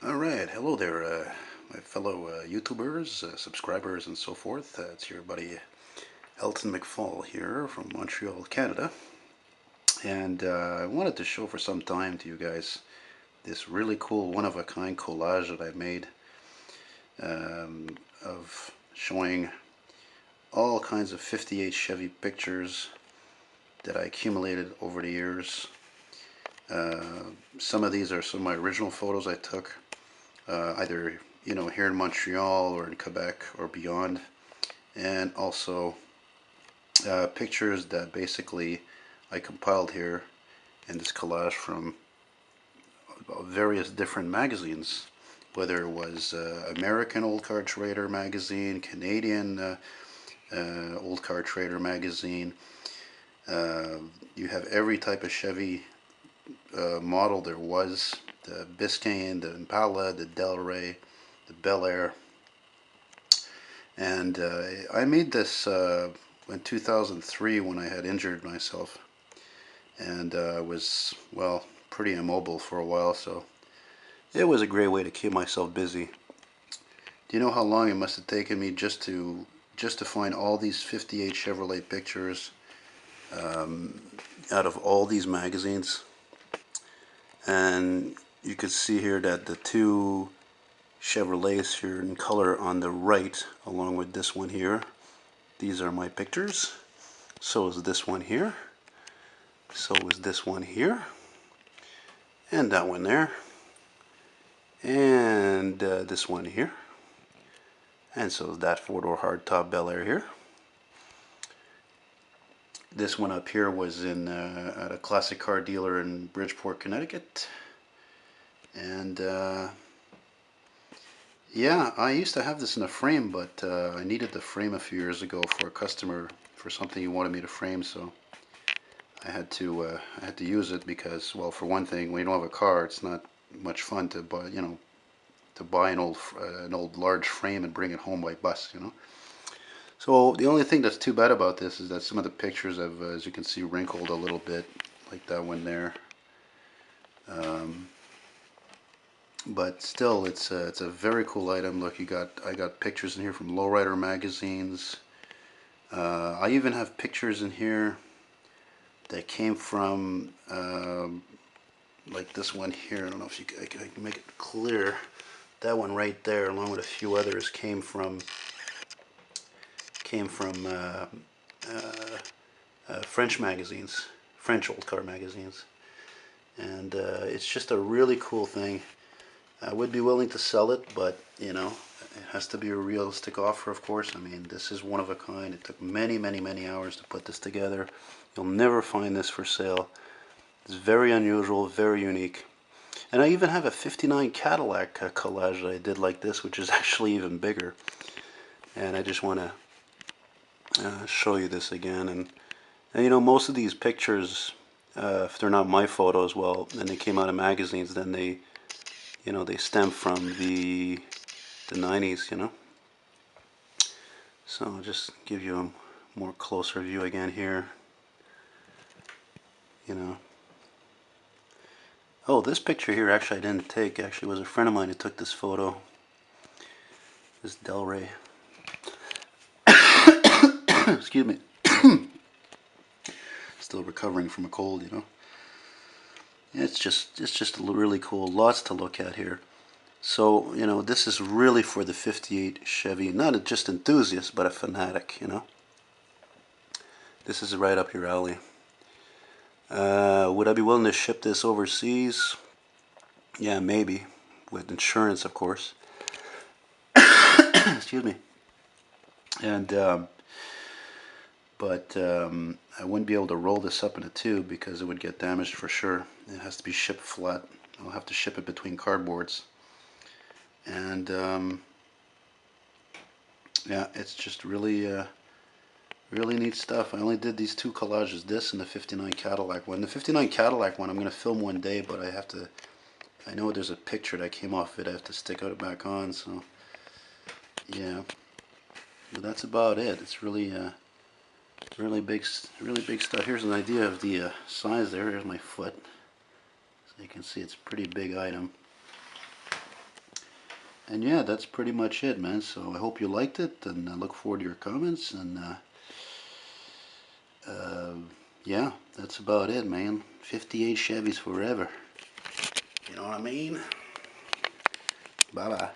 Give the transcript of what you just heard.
Alright, hello there, my fellow YouTubers, subscribers, and so forth. It's your buddy Elton McFALL here from Montreal, Canada. And I wanted to show for some time to you guys this really cool one-of-a-kind collage that I made of showing all kinds of 58 Chevy pictures that I accumulated over the years. Some of these are some of my original photos I took. Either here in Montreal or in Quebec or beyond, and also pictures that basically I compiled here in this collage from various different magazines, whether it was American Old Car Trader magazine, Canadian Old Car Trader magazine. You have every type of Chevy model there was: the Biscayne, the Impala, the Del Rey, the Bel Air. And I made this in 2003 when I had injured myself and was, well, pretty immobile for a while, so it was a great way to keep myself busy. Do you know how long it must have taken me just to find all these 58 Chevrolet pictures out of all these magazines? And you can see here that the two Chevrolets here in color on the right, along with this one here, these are my pictures. So is this one here. So is this one here. And that one there. And this one here. And so is that four-door hardtop Bel Air here. This one up here was in at a classic car dealer in Bridgeport, Connecticut. And yeah, I used to have this in a frame, but I needed the frame a few years ago for a customer for something he wanted me to frame, so I had to use it because, well, for one thing, when you don't have a car, it's not much fun to buy, to buy an old large frame and bring it home by bus, So the only thing that's too bad about this is that some of the pictures have, as you can see, wrinkled a little bit, like that one there. But still, it's a very cool item. Look, I got pictures in here from lowrider magazines. I even have pictures in here that came from like this one here. I don't know if I can make it clear. That one right there, along with a few others, came from French magazines, French old car magazines, and it's just a really cool thing. I would be willing to sell it, but it has to be a realistic offer, of course. I mean, this is one of a kind. It took many, many, many hours to put this together. You'll never find this for sale. It's very unusual, very unique. And I even have a 59 Cadillac collage that I did like this, which is actually even bigger. And I just want to show you this again. And most of these pictures, if they're not my photos, well, and they came out of magazines, then they stem from the 90s, So I'll just give you a more closer view again here, Oh, this picture here actually I didn't take. Actually, it was a friend of mine who took this photo. This Del Rey. Excuse me. Still recovering from a cold, It's just really cool. Lots to look at here. So, this is really for the 58 Chevy, not just enthusiast, but a fanatic, This is right up your alley. Would I be willing to ship this overseas? Yeah, maybe. With insurance, of course. Excuse me. And, but I wouldn't be able to roll this up in a tube because it would get damaged for sure. It has to be shipped flat. I'll have to ship it between cardboards. And yeah, it's just really really neat stuff. I only did these two collages, this and the 59 Cadillac one. The 59 Cadillac one I'm going to film one day, but I know there's a picture that came off it. I have to stick it back on, so yeah. But that's about it. It's really really big stuff. Here's an idea of the size there. Here's my foot. So you can see it's a pretty big item. And yeah, that's pretty much it, man. So I hope you liked it, and I look forward to your comments. And uh, yeah, that's about it, man. 58 Chevys forever. You know what I mean? Bye bye.